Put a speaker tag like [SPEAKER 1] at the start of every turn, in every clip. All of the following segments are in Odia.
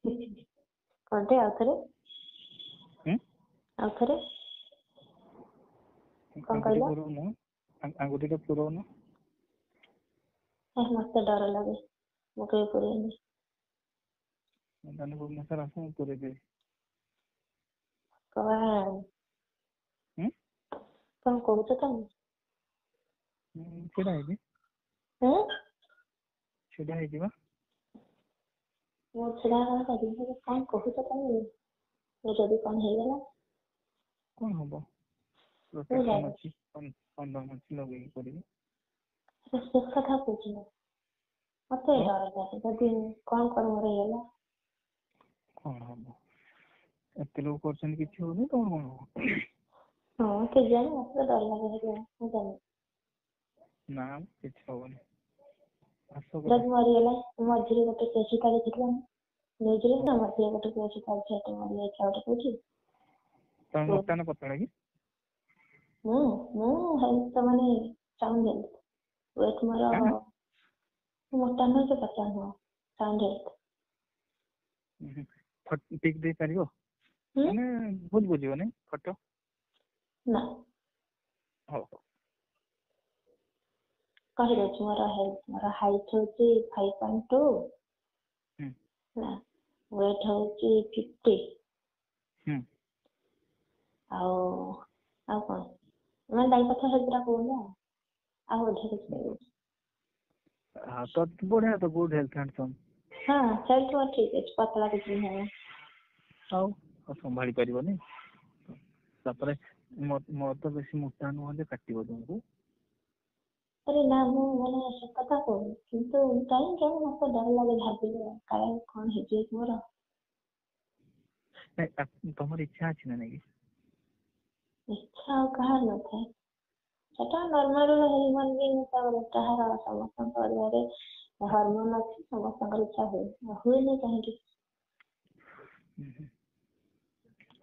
[SPEAKER 1] କଣଟେ ଆଉଥରେ କଣ କହିଲ?
[SPEAKER 2] ଆଙ୍ଗୁଠିଟା ପୁରଉନ।
[SPEAKER 1] ମତେ ଡର ଲାଗେ, ମୁଁ କେବେ ପୁରେଇନି।
[SPEAKER 2] ତାହେଲେ ଭୁବନେଶ୍ୱର ଆସ, ମୁଁ ପୁରେଇଦେବି।
[SPEAKER 1] କଣ କହୁଛ ତମେ?
[SPEAKER 2] ଛିଡ଼ା ହେଇଛି। ଛିଡ଼ା ହେଇଯିବା।
[SPEAKER 1] ମୁଁ ଛିଡ଼ା ହେବା କରିବି। କଣ କହୁଛ ତମେ? ଯଦି କଣ ହେଇଗଲା
[SPEAKER 2] କଣ ହବ? ପ୍ରୋଟେକ୍ସନ ଅଛି, କଣ୍ଡୋମ ଅଛି, ଲଗେଇକି କରିବି।
[SPEAKER 1] ସେ କଥା କହୁଛି ନା, ମତେ ଡର ଲାଗେ ଯଦି କଣ ମୋର ହେଇଗଲା।
[SPEAKER 2] କଣ ହବ? ଏତେ ଲୋକ କରୁଛନ୍ତି, କିଛି ହଉନି, ତମର କଣ ହବ?
[SPEAKER 1] ହଁ କେଜାଣି, ମତେ ଡର ଲାଗେ। ମୁଁ ଜାଣିନି।
[SPEAKER 2] ନା କିଛି ହବନି।
[SPEAKER 1] ଯଦି ମରିଗଲା, ମଝିରେ ଗୋଟେ କେସ ଦେଖିଥିଲା ନ୍ୟୁଜରେ ନା, ମଝିରେ ଗୋଟେ କେସ ଝିଅଟେ ମରିଯାଇଥିଲା ଗୋଟେ କୋଉଠି।
[SPEAKER 2] ତମେ ମୋଟା ନା ପତଳା କି?
[SPEAKER 1] ମୁଁ ହେଲ୍ଥ ମାନେ ସାଉଣ୍ଡ ହେଲ୍ଥ। ୱେଟ ମୋର ମୋଟା ନୁହଁ କି ପତଳା ନୁହଁ, ସାଉଣ୍ଡ ହେଲ୍ଥ।
[SPEAKER 2] ପିକ୍ ଦେଇପାରିବ? ମାନେ ଭୁଲ ବୁଝିବନି, ଫଟୋ
[SPEAKER 1] ନା
[SPEAKER 2] ହଉ।
[SPEAKER 1] କହିଦଉଛି ମୋର ହାଇଟ୍ ହଉଛି 5.2, ୱେଟ ହଉଛି 50। ଆଉ କଣ ମାନେ ଦାଇ କଥା ସେଗୁଡା କହୁନି ଆଉ ଅଧା କିଛି କହିବି।
[SPEAKER 2] ତ ବଢିଆ ତ, ଗୁଡ୍ ହେଲ୍ଥ ଆଣ୍ଡ ସମ୍।
[SPEAKER 1] ହଁ ହେଲ୍ଥ ଠିକ ଅଛି, ପତଳା କିଛି ନାହିଁ।
[SPEAKER 2] ଆଉ ସମ୍ଭାଳି ପାରିବନି। ତାପରେ ମୋର ତ ବେଶୀ ମୋଟା ନୁହଁ ଯେ କାଟିବ ତମକୁ।
[SPEAKER 1] ଆରେ ନା, ମୁଁ ମାନେ ସେ କଥା କହୁନି, କିନ୍ତୁ କାହିଁକି ମତେ ଡର ଲାଗେ ଭାବିଲେ, କାଳେ କଣ ହେଇଯିବ ମୋର।
[SPEAKER 2] ତମର ଇଚ୍ଛା ଅଛି ନା ନାଇଁ?
[SPEAKER 1] ଇଚ୍ଛା ଆଉ କାହାର ନଥାଏ? ସେଟା ନର୍ମାଲ ହ୍ୟୁମାନ ବିଙ୍ଗ, କାହାର ସମସ୍ତଙ୍କ ପରିବାରରେ ହରମୋନ ଅଛି, ସମସ୍ତଙ୍କର ଇଚ୍ଛା ହୁଏନି କାହିଁକି?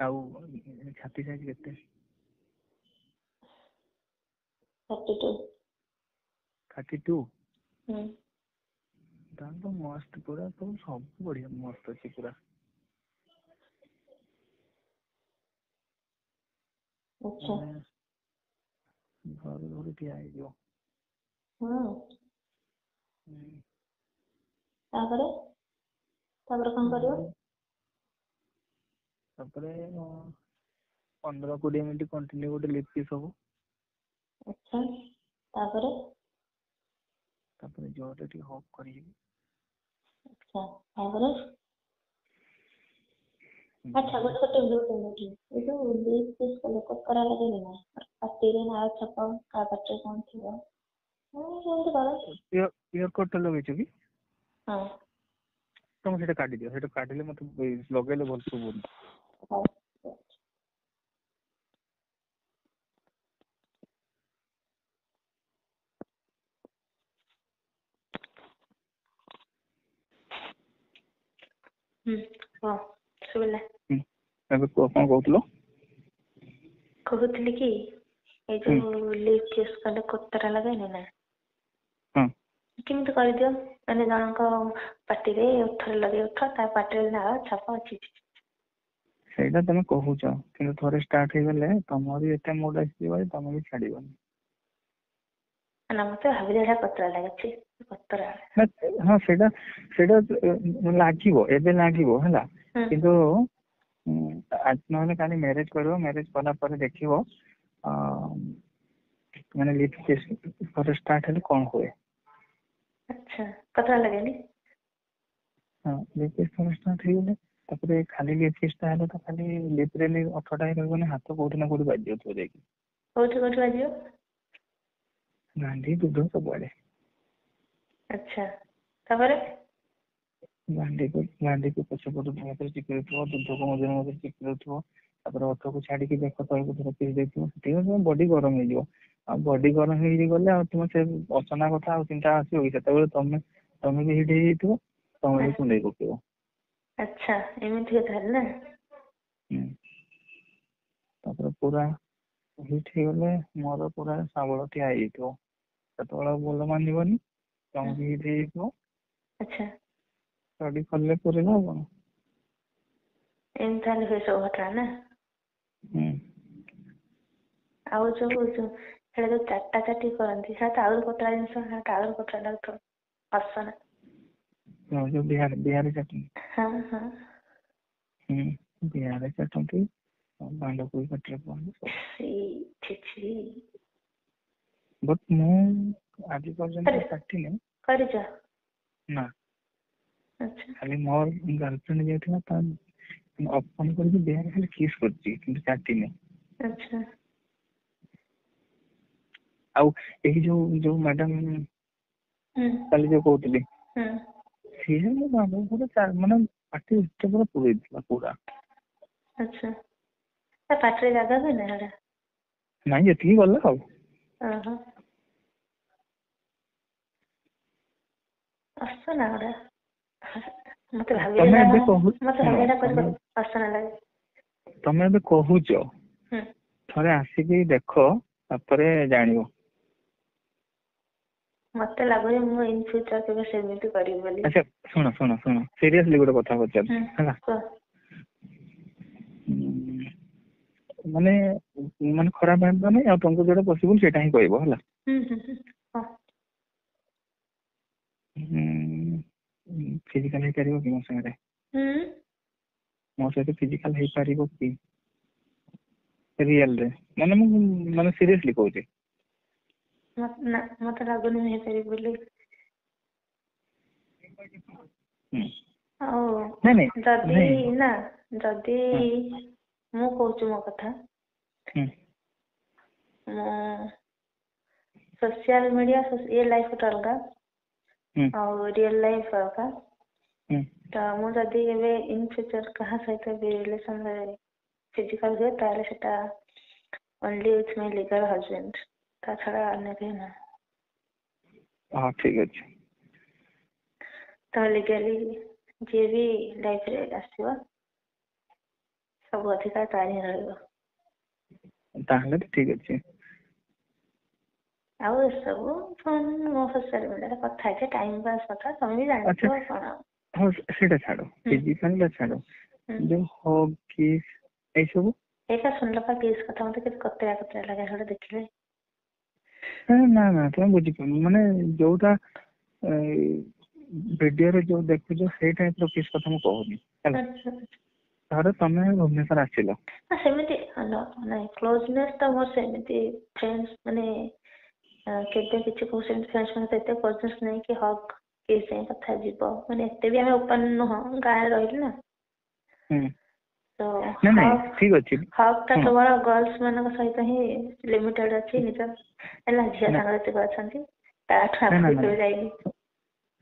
[SPEAKER 2] ଆଉ ଛାତି ସାଇଜ କେତେ?
[SPEAKER 1] 32।
[SPEAKER 2] 32? ତାହେଲେ ତ ମସ୍ତ, ପୁରା ତ ସବୁ ବଢିଆ ମସ୍ତ ଅଛି ପୁରା। ଘରୁ ଘରୁ ଠିଆ ହେଇଯିବ।
[SPEAKER 1] ତାପରେ କଣ କରିବ?
[SPEAKER 2] ତାପରେ 15-20 ମିନିଟ୍ କଣ୍ଟିନ୍ୟୁ ଗୋଟେ ଲିଫ୍ଟ କିସ୍ ହବ।
[SPEAKER 1] ଆଚ୍ଛା, ତାପରେ
[SPEAKER 2] ଜୋରରେ ଟିକେ ହଗ୍ କରିବି।
[SPEAKER 1] ଆଚ୍ଛା, ତାପରେ ଆଚ୍ଛା, ଗୋଟେ ଏ ଯୋଉ ଲିଫ୍ଟ କିସ୍ କଲେ କୋତରା ଲାଗେନି ନା? ପାଟିରେ ନାଳ ଛାପ, କାହା ପାଟିରେ କଣ ଥିବ, ସେମିତି କରନ୍ତି।
[SPEAKER 2] ଇୟର କଡ୍ ଟା ଲଗେଇଛ କି?
[SPEAKER 1] ହଁ।
[SPEAKER 2] ତମେ ସେଇଟା କାଢିଦିଅ, ସେଇଟା କାଢିଲେ ମତେ ଲଗେଇଲେ ଭଲ ଶୁଭୁନି।
[SPEAKER 1] ହଉ। ହଁ ଶୁଭିଲା।
[SPEAKER 2] ଏବେ କୁହ, କଣ କହୁଥିଲ?
[SPEAKER 1] କହୁଥିଲି କି ଏଇ ଯୋଉ ଲିଫ୍ଟ କିସ୍ କଲେ କୋତରା ଲାଗେନି ନା? କେମିତି କରିଦିଅ, ମାନେ ଜଣଙ୍କ ପାଟିରେ ଓଠରେ ଲଗେଇ ଓଠ, ତା ପାଟିରେ ନାଳ ଛାପ ଅଛି।
[SPEAKER 2] ସେଇଟା ତମେ କହୁଛ, କିନ୍ତୁ ଥରେ ଷ୍ଟାର୍ଟ ହେଇଗଲେ ତମର ବି ଏତେ ମୁଡ୍ ଆସିଯିବ ଯେ ତମେ ବି ଛାଡିବନି।
[SPEAKER 1] ନା ମତେ ଭାବିଲେ ଏଟା କୋତରା ଲାଗୁଛି, କୋତରା।
[SPEAKER 2] ହଁ ସେଇଟା ଲାଗିବ, ଏବେ ଲାଗିବ ହେଲା, କିନ୍ତୁ ଆଜି ନହେଲେ କାଲି ମ୍ୟାରେଜ କରିବ, ମ୍ୟାରେଜ କଲା ପରେ ଦେଖିବ ମାନେ ଲିଫ୍ଟ କିସ୍ ଥରେ ଷ୍ଟାର୍ଟ ହେଲେ କଣ ହୁଏ।
[SPEAKER 1] ଆଚ୍ଛା, କୋତରା ଲାଗେନି?
[SPEAKER 2] ହଁ, ଲିଫ୍ଟ କିସ୍ ଥରେ ଷ୍ଟାର୍ଟ ହେଇଗଲେ ତାପରେ ଖାଲି ଲିଫ୍ଟ କିସ୍ ଟା ହେଲେ ତ ଖାଲି ଲିପରେ ଓଠଟା ହିଁ ରହିବନି, ହାତ କୋଉଠି ନା କୋଉଠି ବାଜିଯାଉଥିବ ଯାଇକି।
[SPEAKER 1] କୋଉଠି ବାଜିବ?
[SPEAKER 2] ନାଣ୍ଡି, ଦୁଧ ସବୁଆଡେ।
[SPEAKER 1] ଆଚ୍ଛା, ତାପରେ
[SPEAKER 2] ଗାଣ୍ଡିକୁ ପଛପଟୁ ଚିପି ରଖିବ, ଦୁଧକୁ ମଝିରେ ମଝିରେ ଚିପି ରଖିବ। ତାପରେ ଓଠକୁ ଛାଡିକି ବେକ ତଳକୁ ଧର ପିସ୍ ଦେଇଥିବ, ସେତିକି ବଡି ଗରମ ହେଇଯିବ। ଆଉ ବଡି ଗରମ ହେଇଗଲେ ଆଉ ତୁମ ସେ ଅସନା କଥା ଆଉ ଚିନ୍ତା ଆସିବ କି? ସେତେବେଳେ ତମେ ବି ହିଟ୍ ହେଇଯାଇଥିବ, ତମେ ବି କୁଣ୍ଡେଇ ପକେଇବ।
[SPEAKER 1] ଆଚ୍ଛା, ଏମିତି ତାହେଲେ ନା?
[SPEAKER 2] ତାପରେ ପୁରା ହିଟ୍ ହେଇଗଲେ ମୋର ପୁରା ଶାବଳ ଠିଆ ହେଇଯାଇଥିବ। ସେତେବେଳେ ଆଉ ଭଲ ମାନିବନି, ତମେ ବି ହିଟ୍ ହେଇଯାଇଥିବ।
[SPEAKER 1] ଆଚ୍ଛା।
[SPEAKER 2] ରଡି ଖୋଲିଲେ ପୁରିଲା ଆଉ କଣ।
[SPEAKER 1] ଏମିତି ତାହେଲେ ହୁଏ ସବୁ ଘଟଣା ନା। ଆଉ ଯୋଉ ସେଇଟା ଯୋଉ ଚାଟା ଚାଟି କରନ୍ତି ସେଇଟା ତ ଆହୁରି ପତଳା ଜିନିଷ, ସେଇଟା ଆହୁରି ପତଳା ଲାଗୁଥିବ ଅସନା।
[SPEAKER 2] ଯୋଉ ବିହାରୀ ଚଟଣି।
[SPEAKER 1] ହଁ ହଁ
[SPEAKER 2] ବିହାରୀ ଚଟଣି ଭାଲକୁ ବି ପାଟିରେ ପଡୁନି। ବଟ୍ ମୁଁ ଆଜି ପର୍ଯ୍ୟନ୍ତ ଚାଟିନି।
[SPEAKER 1] କରିଛ?
[SPEAKER 2] ନା।
[SPEAKER 1] ଆଚ୍ଛା।
[SPEAKER 2] ଖାଲି ମୋର ଗାର୍ଲଫ୍ରେଣ୍ଡ ଯାଇଥିଲା ତା ଅପନ କରିକି ବିହାରୀ ଖାଲି କିସ୍ କରିଛି କିନ୍ତୁ ଚାଟିନି।
[SPEAKER 1] ଆଚ୍ଛା।
[SPEAKER 2] ଆଉ ଏଇ ଯୋଉ ମ୍ୟାଡାମ କାଲି ଯୋଉ କହୁଥିଲି ସିଏ ମୋ ବାବା ମାନେ ପାଟି ଏତେ ପୁରା ପୁରେଇଥିଲା ପୁରା।
[SPEAKER 1] ଆଚ୍ଛା। ତା ପାଟିରେ ଜାଗା ହୁଏନା ସେଟା?
[SPEAKER 2] ନାଇଁ ଯେତିକି ଗଲା ଆଉ।
[SPEAKER 1] ଅସନା ଗୁଡା ମତେ
[SPEAKER 2] ତମେ ଏବେ
[SPEAKER 1] ଅସନା ଲାଗେ।
[SPEAKER 2] ତମେ ଏବେ କହୁଛ ଥରେ ଆସିକି ଦେଖ ତାପରେ ଜାଣିବ।
[SPEAKER 1] ମତେ ଲାଗୁନି ମୁଁ ଇନ ଫ୍ୟୁଚର କେବେ ସେମିତି କରିବି ବୋଲି।
[SPEAKER 2] ଆଚ୍ଛା ଶୁଣ ସିରିୟସଲି ଗୋଟେ କଥା ପଚାରୁଛି ହେଲା। ମାନେ ଖରାପ ଭାବିବ ନାହିଁ, ଆଉ ତମକୁ ଯୋଉଟା ପସିବୁଲ ସେଇଟା ହିଁ କହିବ ହେଲା। ଫିଜିକାଲ ହେଇପାରିବ କି ମୋ ସାଙ୍ଗରେ? ମୋ ସହିତ ଫିଜିକାଲ ହେଇପାରିବ କି ରିଏଲ ରେ? ମାନେ ସିରିୟସଲି କହୁଛି।
[SPEAKER 1] ନା ମତେ ଲାଗୁନି ମୁଁ ହେଇପାରିବି ବୋଲି। ଆଉ ଯଦି ମୁଁ କହୁଛି ମୋ କଥା, सोशल मीडिया ये लाइफ ଗୋଟେ ଅଲଗା ଆଉ ରିଅଲ ଲାଇଫ ଅଲଗା। ତ ମୁଁ ଯଦି ଏବେ ଇନ ଫ୍ୟୁଚର କାହା ସହିତ ବି ରିଲେସନରେ ଫିଜିକାଲ ହୁଏ ତାହେଲେ ସେଟା only with my legal husband, ତା ଛଡା ଅନ୍ୟ କେହି ନୁହଁ।
[SPEAKER 2] ହଁ ଠିକ ଅଛି।
[SPEAKER 1] ତ ଲିଗାଲି ଯିଏ ବି ଲାଇଫରେ ଆସିବ ସବୁ ଅଧିକାର ତାର ହିଁ ରହିବ।
[SPEAKER 2] ତାହେଲେ ତ ଠିକ ଅଛି।
[SPEAKER 1] ଆଉ ଏସବୁ ମୋ ସୋସିଆଲ ମିଡ଼ିଆରେ କଥା ହେଇছে ଟାଇମ ପାସ୍ କଥା, ତମେ ବି ଜାଣିଥିବ କଣ।
[SPEAKER 2] ହଁ ସେଇଟା ଛାଡ, ଫିଜିକାଲ ଛାଡ, ଯୋଉ ହଗ୍ କିସ୍ ଏଇସବୁ
[SPEAKER 1] ଏଇଟା ଶୁଣିଲା ପରେ କିସ୍ କଥା ମତେ କେତେ କତରା ଲାଗେ ସେଇଟା ଦେଖିଲେ।
[SPEAKER 2] ନା ତମେ ବୁଝିପାରୁନ, ମାନେ ଯୋଉଟା ଭିଡିଓରେ ଯୋଉ ଦେଖୁଛ ସେଇ ଟାଇପ ର କିସ୍ କଥା ମୁଁ କହୁନି ହେଲା। ଧର ତମେ ଭୁବନେଶ୍ୱର ଆସିଲ,
[SPEAKER 1] ସେମିତି ନାଇଁ କ୍ଲୋଜନେସ୍ ତ ମୋର ସେମିତି ଫ୍ରେଣ୍ଡସ୍ ମାନେ କେବେ କିଛି ସେମିତି ଫ୍ରେଣ୍ଡସ୍ ମାନେ ଏତେ କ୍ଲୋଜନେସ୍ ନାହିଁ କି ହଗ୍ କିସ୍ ଯାଏଁ କଥା ଯିବ, ମାନେ ଏତେ ବି ଆମେ ଓପନ ନୁହଁ, ଗାଁରେ ରହିଲୁ ନା।
[SPEAKER 2] ଠିକ ଅଛି।
[SPEAKER 1] ହଗ୍ ଟା କେବଳ ଗର୍ଲସ ମାନଙ୍କ ସହିତ ହିଁ ଲିମିଟେଡ ଅଛି, ନିଜ ହେଲା ଝିଅ ସାଙ୍ଗ ଯେତିକି ଅଛନ୍ତି ତାଠୁ ଆଗକୁ କେବେ ଯାଇନି।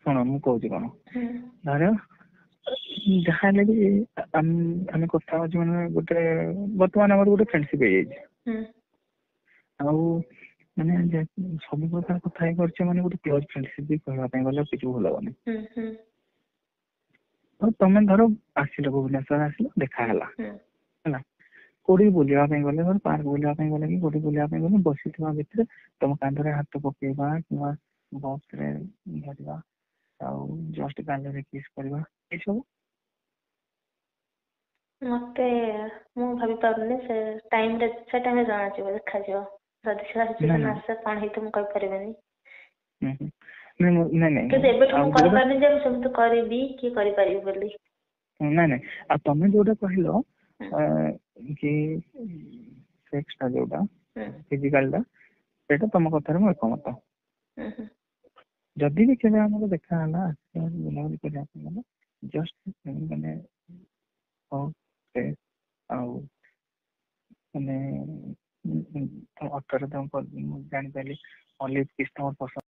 [SPEAKER 2] ଶୁଣ ମୁଁ କହୁଛି କଣ, ଧର ଯାହା ହେଲେ ବି ଆମେ କଥା ହଉଛୁ ମାନେ ଗୋଟେ ବର୍ତ୍ତମାନ ଆମର ଗୋଟେ ଫ୍ରେଣ୍ଡସିପ ହେଇଯାଇଛି, ଆଉ ମାନେ ସବୁ ପ୍ରକାର କଥା ହେଇପାରୁଛେ ମାନେ ଗୋଟେ କ୍ଲୋଜ ଫ୍ରେଣ୍ଡସିପ ବି କହିବା ପାଇଁ ଗଲେ କିଛି ଭୁଲ ହବନି। ତମେ ଧର ଆସିଲ ଭୁବନେଶ୍ୱର ଆସିଲ ଦେଖା ହେଲା ହେଲା, କୋଉଠି ବୁଲିବା ପାଇଁ ଗଲେ, ଧର ପାର୍କ ବୁଲିବା ପାଇଁ ଗଲେ କି କୋଉଠି ବୁଲିବା ପାଇଁ ଗଲେ, ବସିଥିବା ଭିତରେ ତମ କାନ୍ଧରେ ହାତ ପକେଇବା କିମ୍ବା ବସ ରେ ଧରିବା ଆଉ ଜଷ୍ଟ ଗାଲରେ କିସ୍ କରିବା ଏସବୁ
[SPEAKER 1] ମତେ ମୁଁ ଭାବି ପାରୁନି। ସେ ଟାଇମରେ ଜଣାଯିବ, ଦେଖାଯିବ। ଯଦି ସେଟା ସିଚୁଏସନ ଆସେ କଣ ହେଇଥିବ ମୁଁ କହିପାରିବିନି। କିନ୍ତୁ ଏବେଠୁ ମୁଁ କହିପାରୁନି ଯେ ମୁଁ ସେମିତି କରିବି କି କରିପାରିବି ବୋଲି।
[SPEAKER 2] ନାଇଁ ଆଉ ତମେ ଯୋଉଟା କହିଲ କି ସେକ୍ସ ଟା ଯୋଉଟା ଫିଜିକାଲ ଟା, ସେଇଟା ତମ କଥାରେ ମୁଁ ଏକମତ। ଯଦି ବି କେବେ ଆମର ଦେଖା ହେଲା ବୁଲାବୁଲି କରିବା ପାଇଁ ଗଲେ ଜଷ୍ଟ ମାନେ ଆଉ ମାନେ ଅଟୋରେ ମୁଁ ଜାଣିପାରିଲି ଅଲିଭ କିସ୍ ତମର ପସନ୍ଦ।